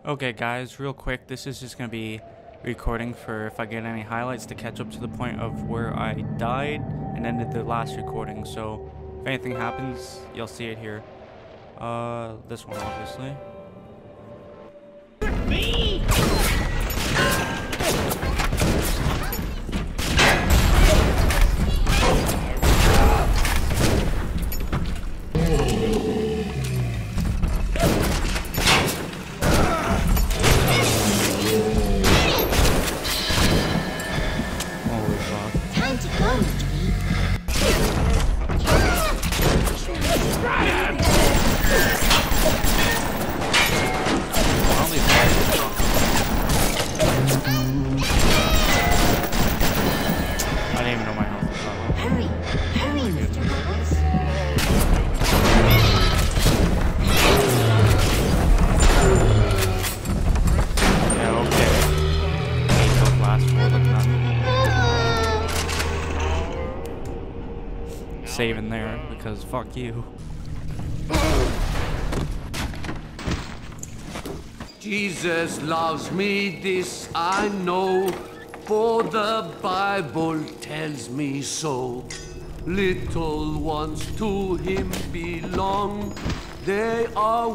Okay guys, real quick, this is just going to be recording for if I get any highlights to catch up to the point of where I died and ended the last recording. So if anything happens, you'll see it here. This one obviously. Me? Saving there because fuck you. Jesus loves me, this I know, for the Bible tells me so. Little ones to him belong, they are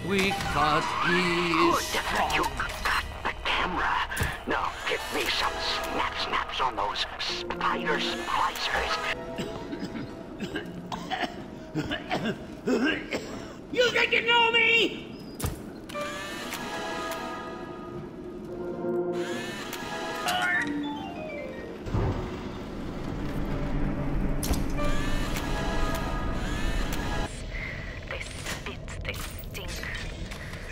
weak but he is strong. You got the camera. Now give me some snaps on those spider splicers. You think you know me? They spit, they stink.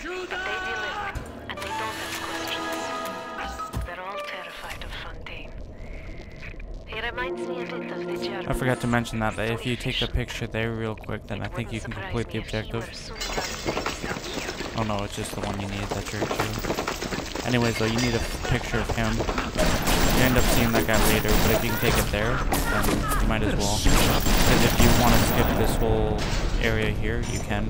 But they deliver, and they don't have questions. They're all terrified of Fontaine. He reminds me a bit of the Germans. I forgot to mention that if you take the picture there real quick, then I think you can complete the objective. Oh no, it's just the one you need, that's your issue. Anyways though, you need a picture of him. You end up seeing that guy later, but if you can take it there, then you might as well. Because if you want to skip this whole area here, you can.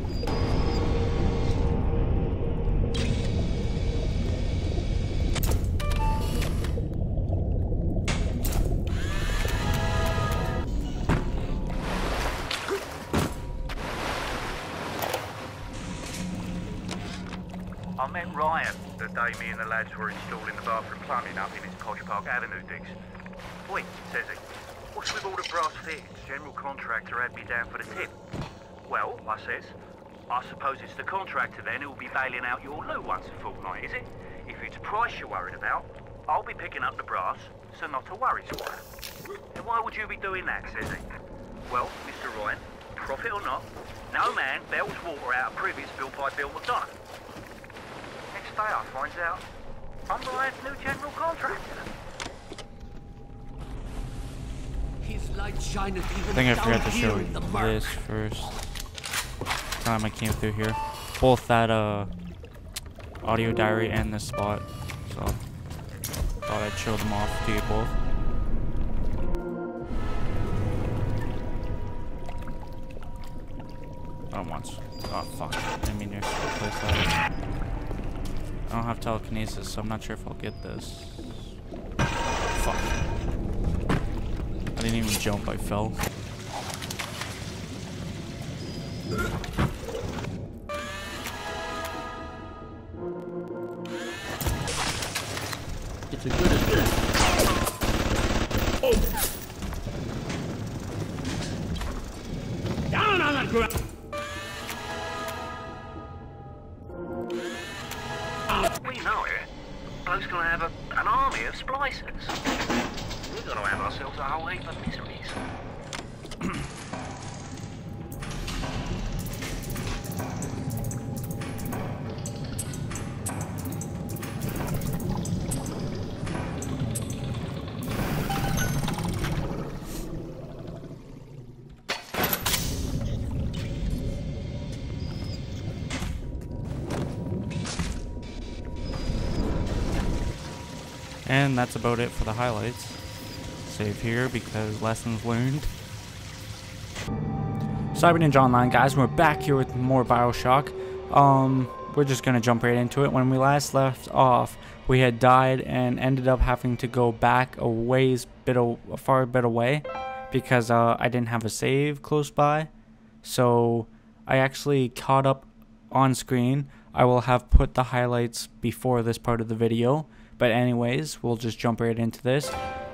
I met Ryan the day me and the lads were installing the bathroom plumbing up in his Posh Park Avenue digs. Wait, says he, what's with all the brass fittings? General contractor had me down for the tip. Well, I says, I suppose it's the contractor then who'll be bailing out your loot once a fortnight, is it? If it's price you're worried about, I'll be picking up the brass, so not to worry, squire. And why would you be doing that, says he? Well, Mr. Ryan, profit or not, no man bails water out of privies built by Bill McDonough. Next day I finds out I'm Ryan's new general contractor. His light shineth even I think I down forgot to here show in the murk. this first time I came through here. Both that audio diary and this spot. So thought I'd show them off to you both. Oh, once. Oh fuck. I mean there's a place that. I don't have telekinesis, so I'm not sure if I'll get this. Fuck. I didn't even jump, I fell. It's a good idea. Oh. Down on the ground. We know it. Bloke's gonna have an army of splicers. We're gonna have ourselves a whole heap of miseries. And that's about it for the highlights. Save here because lessons learned. Cyber Ninja Online, guys, we're back here with more Bioshock. we're just gonna jump right into it. When we last left off, we had died and ended up having to go back a far bit away because I didn't have a save close by. So I actually caught up on screen. I will have put the highlights before this part of the video, but anyways, we'll just jump right into this.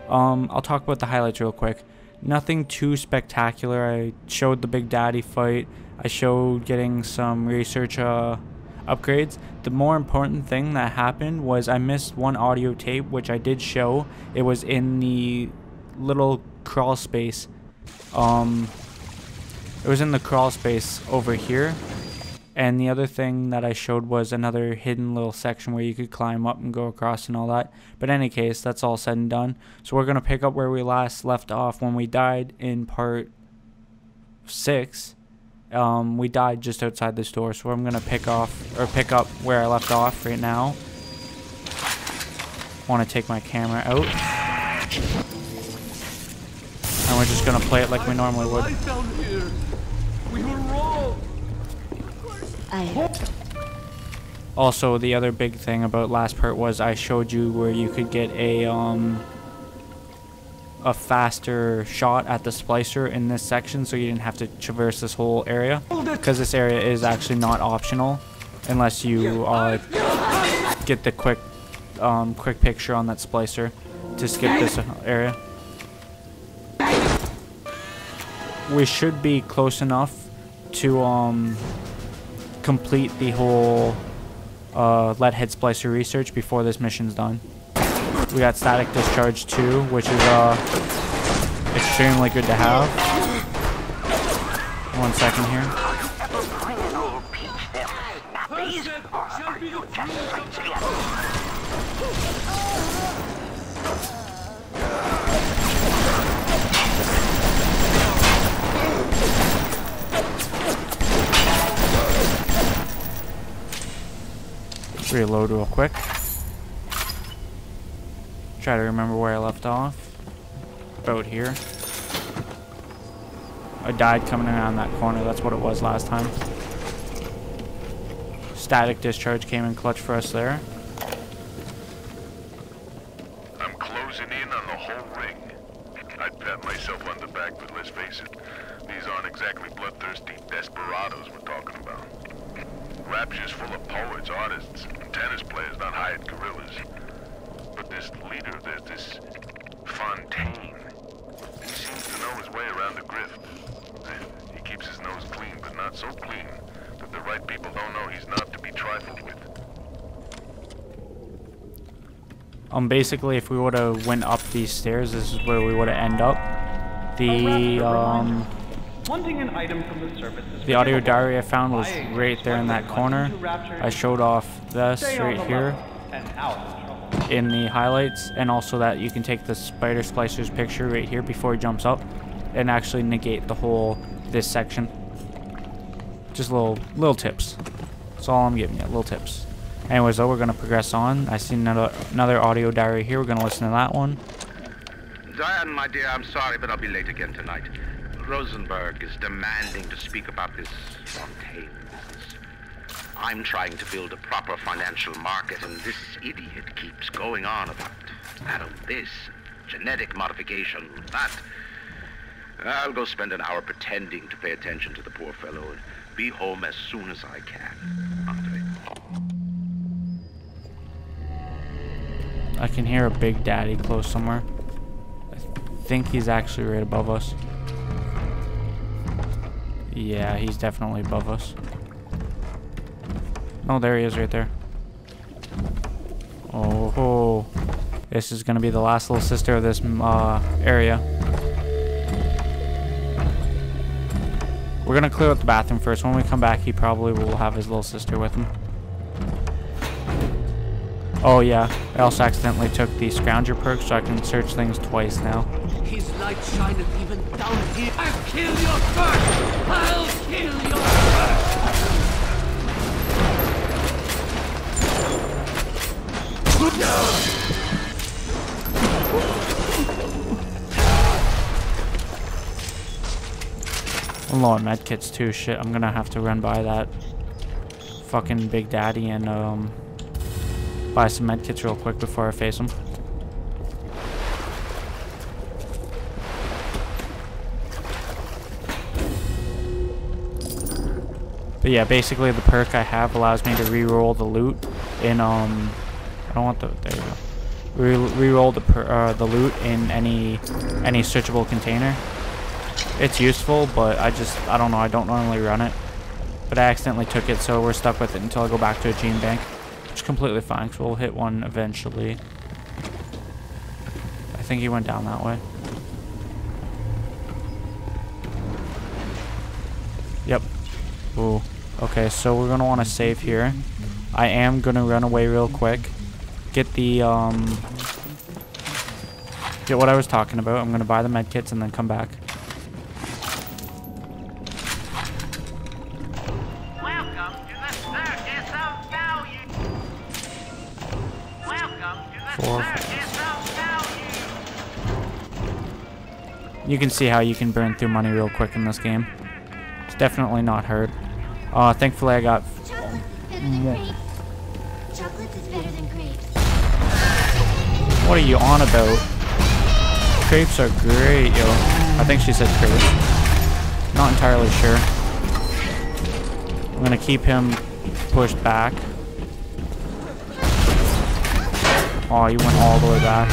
I'll talk about the highlights real quick. Nothing too spectacular. I showed the Big Daddy fight. I showed getting some research upgrades. The more important thing that happened was I missed one audio tape, which I did show. It was in the little crawl space. It was in the crawl space over here. And the other thing that I showed was another hidden little section where you could climb up and go across and all that. But in any case, that's all said and done. So we're going to pick up where we last left off when we died in part 6. We died just outside this door. So I'm going to pick up where I left off right now. I want to take my camera out. And we're just going to play it like we normally would. We were wrong. Also, the other big thing about last part was I showed you where you could get a faster shot at the splicer in this section, so you didn't have to traverse this whole area, because this area is actually not optional unless you get the quick picture on that splicer to skip this area. We should be close enough to complete the whole lead head splicer research before this mission's done. We got static discharge too, which is extremely good to have. 1 second here. Reload real quick. Try to remember where I left off. About here. I died coming around that corner. That's what it was last time. Static discharge came in clutch for us there. I'm closing in on the whole ring. I'd pat myself on the back, but let's face it, these aren't exactly bloodthirsty desperados we're talking about. Rapture's full of poets, artists, and tennis players, not hired guerrillas. But this leader, there's this Fontaine. He seems to know his way around the grift. He keeps his nose clean, but not so clean that the right people don't know he's not to be trifled with. Basically, if we would have went up these stairs, this is where we would have ended up. Wanting an item from the surface is the audio diary I found was right there in that corner. I showed off this right here in the highlights, and also that you can take the spider splicer's picture right here before he jumps up and actually negate the whole this section. Just little tips. That's all I'm giving you, little tips. Anyways, though, we're gonna progress on. I see another audio diary here. We're gonna listen to that one. Diane, my dear, I'm sorry, but I'll be late again tonight. Rosenberg is demanding to speak about this Fontaine business. I'm trying to build a proper financial market, and this idiot keeps going on about this, genetic modification, that. I'll go spend an hour pretending to pay attention to the poor fellow and be home as soon as I can. Andre. I can hear a Big Daddy close somewhere. I think he's actually right above us. Yeah, he's definitely above us. Oh, there he is right there. Oh, this is gonna be the last little sister of this area. We're gonna clear out the bathroom first. When we come back, he probably will have his little sister with him. Oh yeah, I also accidentally took the Scrounger perk, so I can search things twice now. His light shineth even down here. I'll kill your first! I'll kill your Low on medkits too. Shit, I'm gonna have to run by that fucking Big Daddy and buy some medkits real quick before I face him. But yeah, basically the perk I have allows me to re-roll the loot in I don't want the, there you go. Re-roll the loot in any searchable container. It's useful, but I don't know, I don't normally run it. But I accidentally took it, so we're stuck with it until I go back to a gene bank. Which is completely fine, because we'll hit one eventually. I think he went down that way. Yep. Ooh. Okay, so we're gonna want to save here. I am gonna run away real quick. Get the get what I was talking about. I'm gonna buy the medkits and then come back. Welcome to the Circus of Value. Welcome to the Circus of Value. You can see how you can burn through money real quick in this game. It's definitely not hard. Thankfully I got more. Chocolate is better than grapes. What are you on about? Crepes are great, yo. I think she said crepes. Not entirely sure. I'm gonna keep him pushed back. Oh, you went all the way back.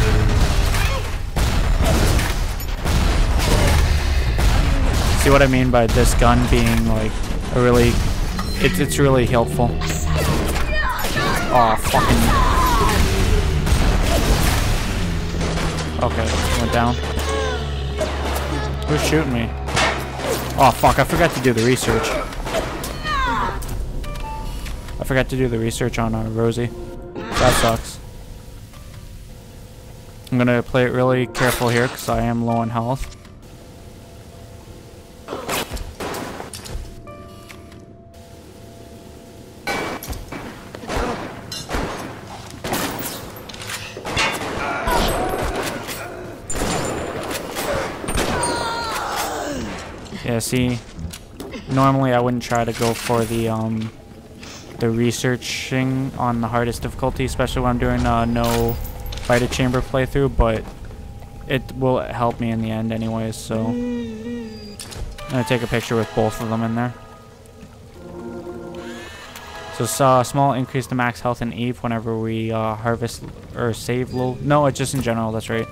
See what I mean by this gun being like a really, it's really helpful. Oh, fucking. Okay, went down. Who's shooting me? Oh fuck, I forgot to do the research. I forgot to do the research on Rosie. That sucks. I'm gonna play it really careful here because I am low on health. Yeah, see, normally I wouldn't try to go for the researching on the hardest difficulty, especially when I'm doing no Vita Chamber playthrough, but it will help me in the end anyways, so I'm gonna take a picture with both of them in there. So small increase to max health in Eve whenever we harvest or save low. No, it's just in general, that's right.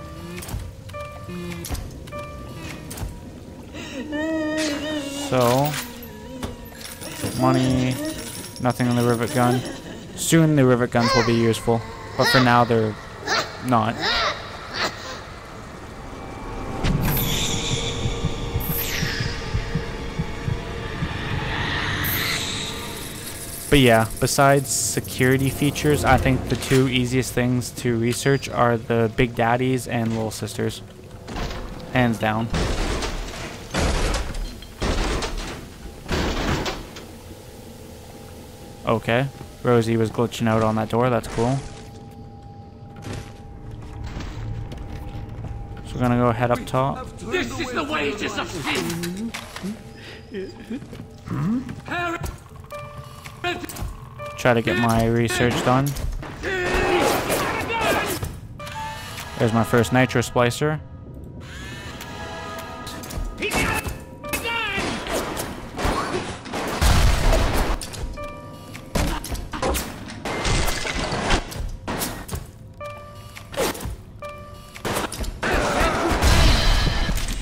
So, money, nothing on the rivet gun. Soon the rivet guns will be useful, but for now they're not. But yeah, besides security features, I think the two easiest things to research are the Big Daddies and Little Sisters. Hands down. Okay, Rosie was glitching out on that door, that's cool. So we're gonna go head up top. This is the wages of sin. Try to get my research done. There's my first nitro splicer.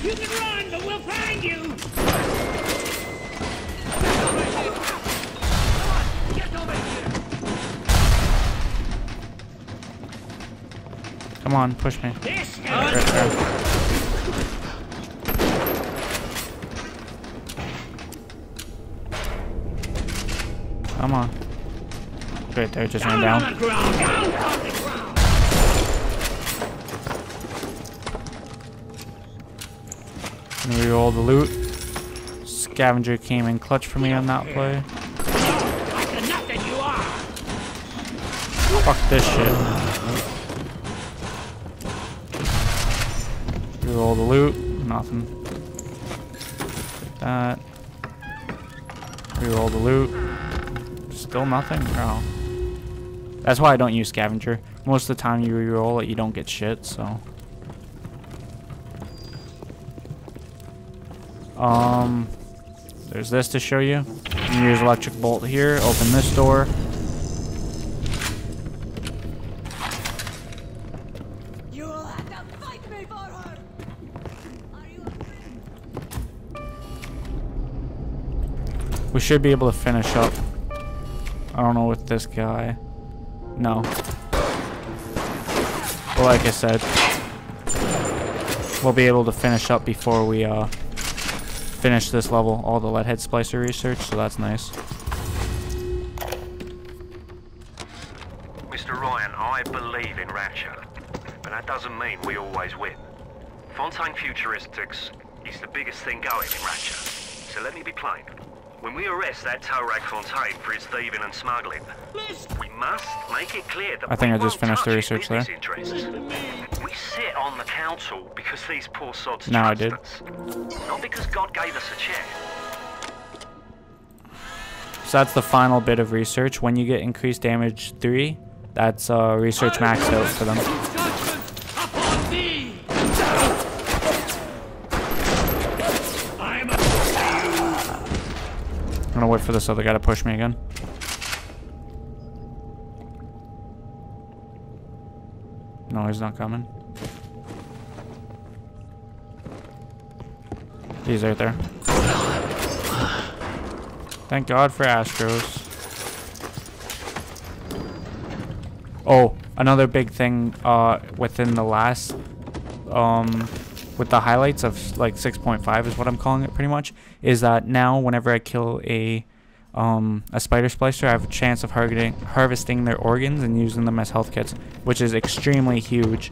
You can run, but we'll find you. Come on, push me. Right there. Come on. Great, there, just ran down. And reroll the loot. Scavenger came in clutch for me on that play. Fuck this shit. Reroll the loot. Nothing. Take that. Reroll the loot. Just Still nothing? Oh. That's why I don't use scavenger. Most of the time you reroll it, you don't get shit, so. There's this to show you. You can use electric bolt here, open this door. You will have to fight me for her. Are you We should be able to finish up. I don't know with this guy. No. But like I said, we'll be able to finish up before we finish this level, all the lead head splicer research, so that's nice. Mr. Ryan, I believe in Rapture, but that doesn't mean we always win. Fontaine Futuristics is the biggest thing going in Rapture, so let me be plain. When we arrest that Torag Fontaine for his thieving and smuggling, we must make it clear that I think I just finished the his research there. interests. We sit on the council because these poor sods No, I trust did. us, not because God gave us a chair. So that's the final bit of research. When you get increased damage 3, that's research maxed out for them. upon thee? I'm gonna wait for this other guy to push me again. No, he's not coming. He's right there. Thank God for Astros. Oh, another big thing within the last with the highlights of like 6.5 is what I'm calling it pretty much, is that now whenever I kill a spider splicer, I have a chance of harvesting their organs and using them as health kits, which is extremely huge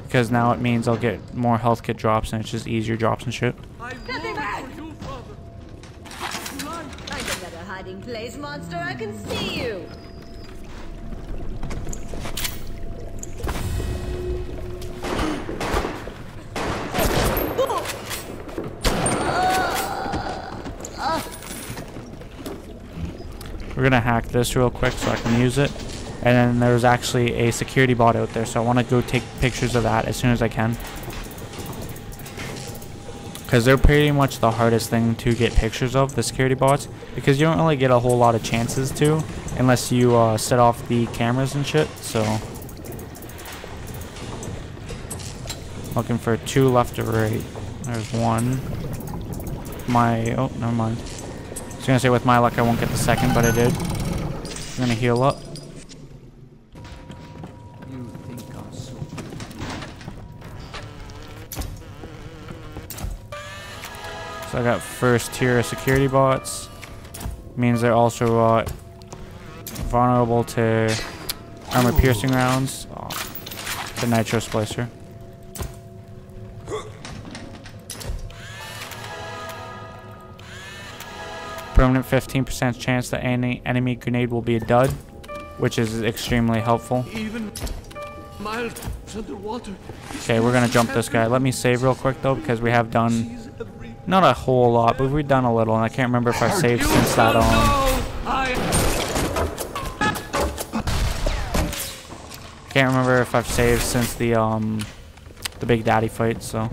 because now it means I'll get more health kit drops and it's just easier drops and shit. Nothing back! You, father. Find a better hiding place, monster. I can see you. We're gonna hack this real quick so I can use it. And then there's actually a security bot out there, so I want to go take pictures of that as soon as I can. Because they're pretty much the hardest thing to get pictures of, the security bots. Because you don't really get a whole lot of chances to, unless you set off the cameras and shit, so. Looking for 2 left or right. There's 1. Oh, never mind. I was gonna say with my luck I won't get the second, but I did. I'm gonna heal up. You think I'm so... So I got first tier security bots. Means they're also vulnerable to armor piercing rounds. Oh, the nitro splicer. Permanent 15% chance that any enemy grenade will be a dud, which is extremely helpful. Even miles underwater. Okay, we're gonna jump this guy. Let me save real quick though, because we have done not a whole lot, but we've done a little, and I can't remember if I've saved since that can't remember if I've saved since the Big Daddy fight, so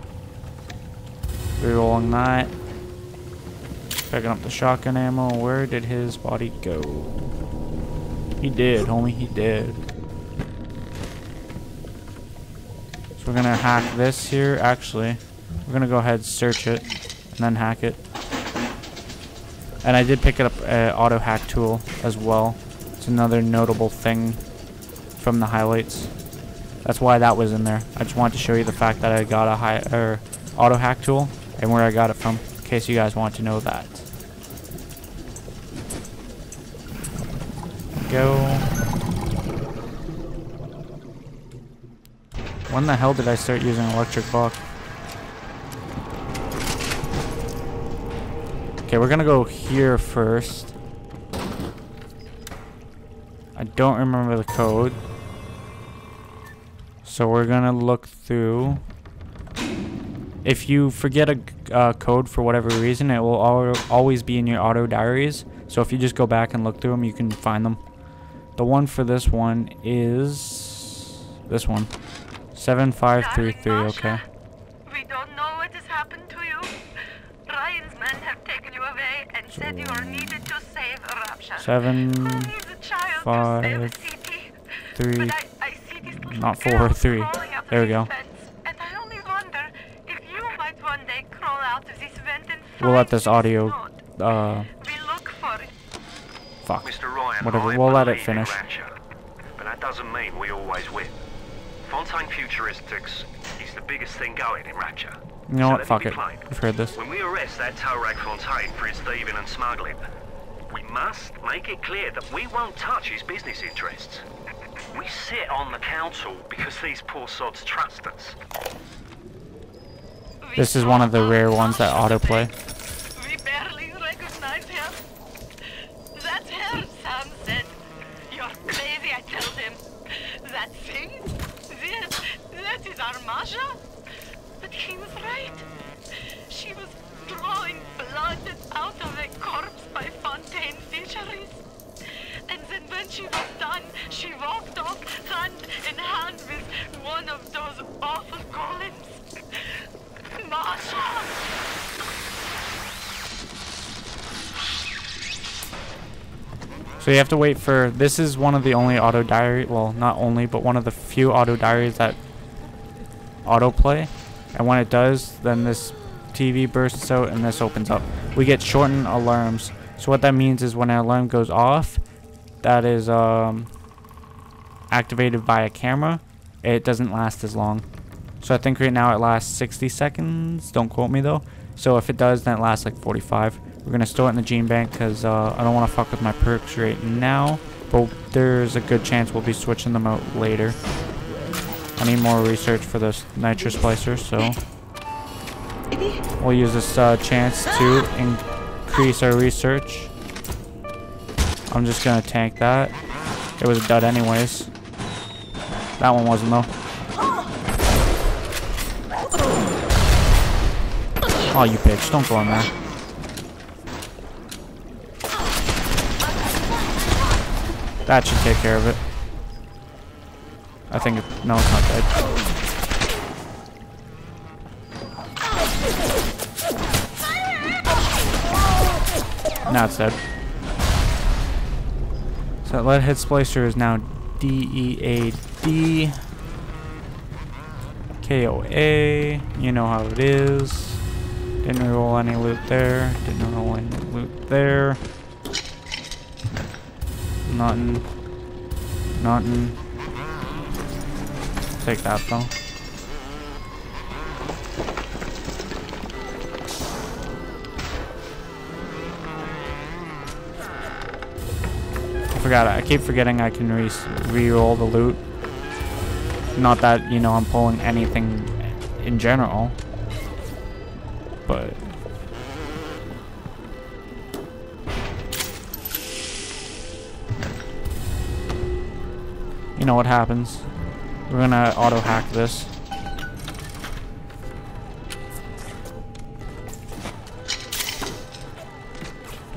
rerolling that. Picking up the shotgun ammo. Where did his body go? He did, homie, he did. So we're gonna hack this here. Actually, we're gonna go ahead and search it and then hack it. And I did pick up an auto hack tool as well. It's another notable thing from the highlights. That's why that was in there. I just wanted to show you the fact that I got a auto hack tool and where I got it from, in case you guys want to know that. Go. When the hell did I start using electric block? Okay, we're gonna go here first. I don't remember the code. So we're gonna look through. If you forget a code for whatever reason, it will always be in your auto diaries. So if you just go back and look through them, you can find them. The one for this one is this one. 7533, okay. We don't know what has happened to you. Ryan's men have taken you away and said you are needed to save Rapture. 7, Who needs a child 5, to save the city? 3, But I see these little not 4, girls 3. crawling out of There we this go. fence, and I only wonder if you might one day crawl out of this vent and We'll let find this audio, we look for it. fuck. Mr. Ryan, Whatever, I we'll let it believe in finish. Rapture, but that doesn't mean we always win. Fontaine Futuristics is the biggest thing going in Rapture. You know So what? let me Fuck be it. plain. We've heard this. When we arrest that tow rag Fontaine for his thieving and smuggling, we must make it clear that we won't touch his business interests. We sit on the council because these poor sods trust us. This is one of the rare ones that autoplay. We barely recognize him. That's her, Sam said. You're crazy, I told him. That thing? That is our Masha? But he was right. She was drawing blood out of a corpse by Fontaine Fisheries. And then when she was done, she walked off hand in hand with one of those awful golems. Masha! So you have to wait for, this is one of the only auto diary, well not only, but one of the few auto diaries that autoplay. And when it does, then this TV bursts out and this opens up. We get shortened alarms. So what that means is when an alarm goes off, that is activated by a camera, it doesn't last as long. So I think right now it lasts 60 seconds, don't quote me though. So if it does, then it lasts like 45. We're going to store it in the gene bank because I don't want to fuck with my perks right now. But there's a good chance we'll be switching them out later. I need more research for this nitro splicer, so we'll use this chance to increase our research. I'm just going to tank that. It was a dud anyways. That one wasn't though. Oh, you bitch. Don't go in there. That should take care of it. I think no, it's not dead. Now it's dead. So that lead head splicer is now DEAD. KOA. You know how it is. Didn't roll any loot there. Didn't roll any loot there. Nothing. Nothing. Take that though. I keep forgetting I can re-roll the loot. Not that, you know, I'm pulling anything in general. But you know what happens. We're gonna auto hack this.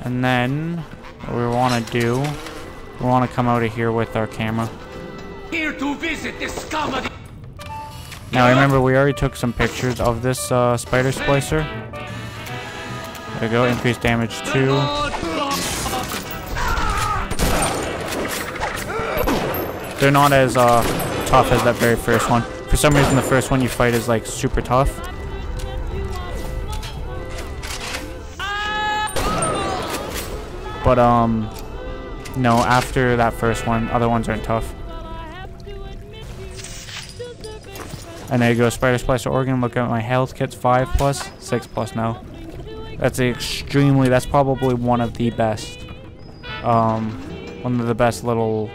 And then what we want to do, we want to come out of here with our camera. Here to visit this scum. Now remember, we already took some pictures of this spider splicer. There we go, increased damage 2. They're not as tough as that very first one. For some reason the first one you fight is like super tough. But no, after that first one, other ones aren't tough. And there you go, Spider Splicer Organ. Look at my health kits, 5+, 6+ now. That's that's probably one of the best. One of the best little,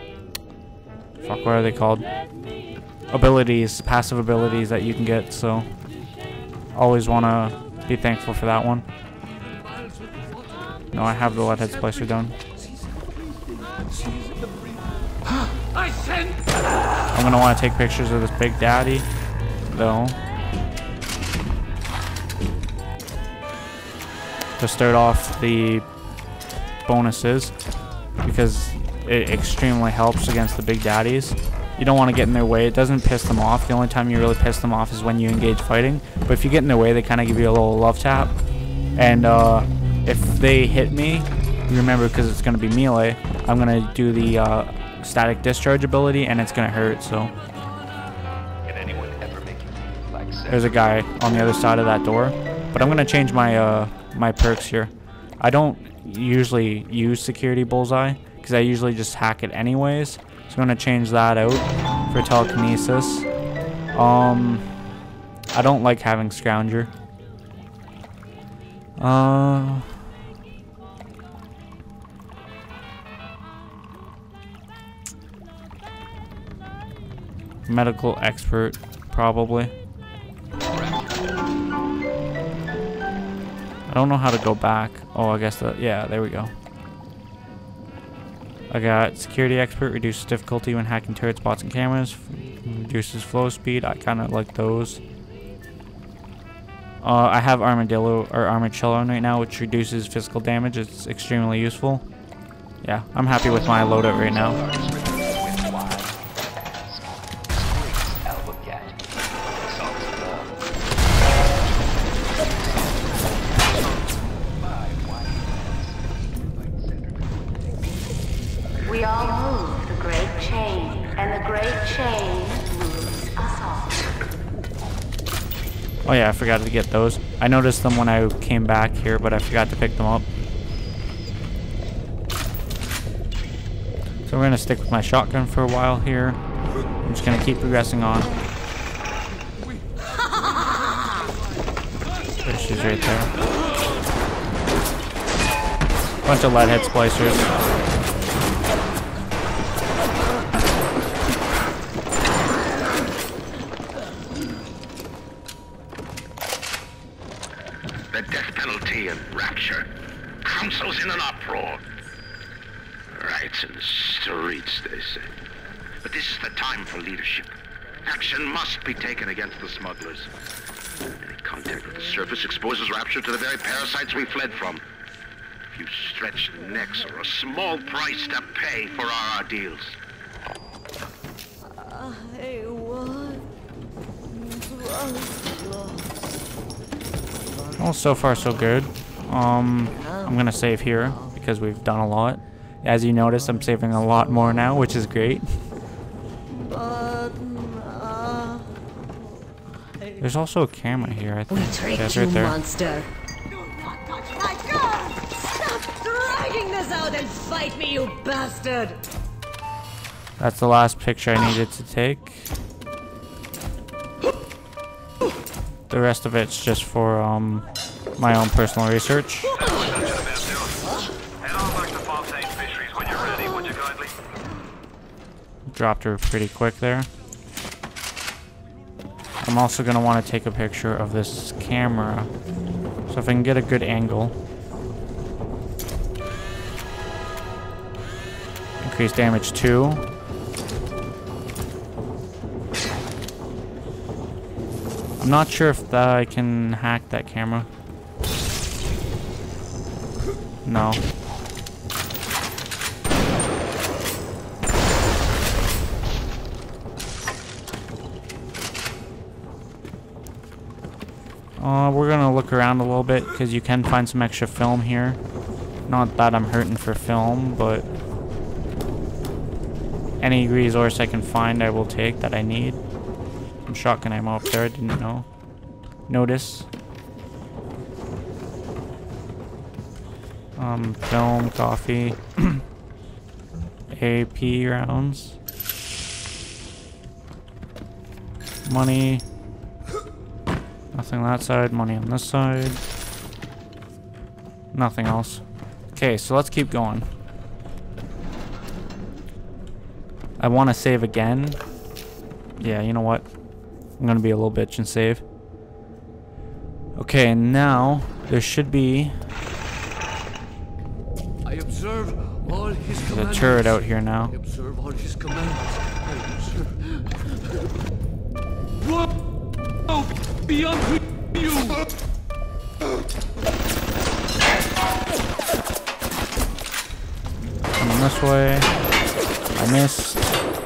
fuck, what are they called? Abilities, passive abilities that you can get, so always want to be thankful for that one. No, I have the leadhead splicer done. I'm gonna want to take pictures of this Big Daddy, though. To start off the bonuses because it extremely helps against the big daddies. You don't want to get in their way. It doesn't piss them off. The only time you really piss them off is when you engage fighting. But if you get in their way, they kind of give you a little love tap. And if they hit me, remember, because it's going to be melee, I'm going to do the static discharge ability, and it's going to hurt. So there's a guy on the other side of that door. But I'm going to change my my perks here. I don't usually use security bullseye because I usually just hack it anyways. So I'm going to change that out for telekinesis. I don't like having Scrounger. Medical expert, probably. I don't know how to go back. Oh, I guess that, yeah, there we go. I got security expert, reduces difficulty when hacking turrets, bots, and cameras. Reduces flow speed. I kind of like those. I have armadillo or armadillo right now, which reduces physical damage. It's extremely useful. Yeah, I'm happy with my loadout right now. We all move the great chain, and the great chain moves us all. Oh yeah, I forgot to get those. I noticed them when I came back here, but I forgot to pick them up. So we're gonna stick with my shotgun for a while here. I'm just gonna keep progressing on. There she's right there. Bunch of lead head splicers. The death penalty and rapture. Council's in an uproar. Riots in the streets, they say. But this is the time for leadership. Action must be taken against the smugglers. Any contact with the surface exposes rapture to the very parasites we fled from. A few stretched necks or a small price to pay for our ordeals. I want Well, so far so good. I'm gonna save here because we've done a lot. As you notice, I'm saving a lot more now, which is great. There's also a camera here, I think. We tricked That's you, right there. monster. Do not touch my gun! Stop dragging this out and fight me, you bastard! That's the last picture I needed to take. The rest of it's just for my own personal research. Dropped her pretty quick there. I'm also going to want to take a picture of this camera. So if I can get a good angle. Increase damage 2. I'm not sure if I can hack that camera. No. We're gonna look around a little bit because you can find some extra film here. Not that I'm hurting for film, but any resource I can find I will take that I need. Some shotgun ammo up there, I didn't notice. Film, coffee, AP rounds, money. Nothing on that side, money on this side. Nothing else. Okay, so let's keep going. I want to save again. Yeah, you know what? I'm going to be a little bitch and save. Okay, and now there should be I observe all his a commands. turret out here now. I observe all his commands. I observe. What? Oh, beyond you! this way. I missed.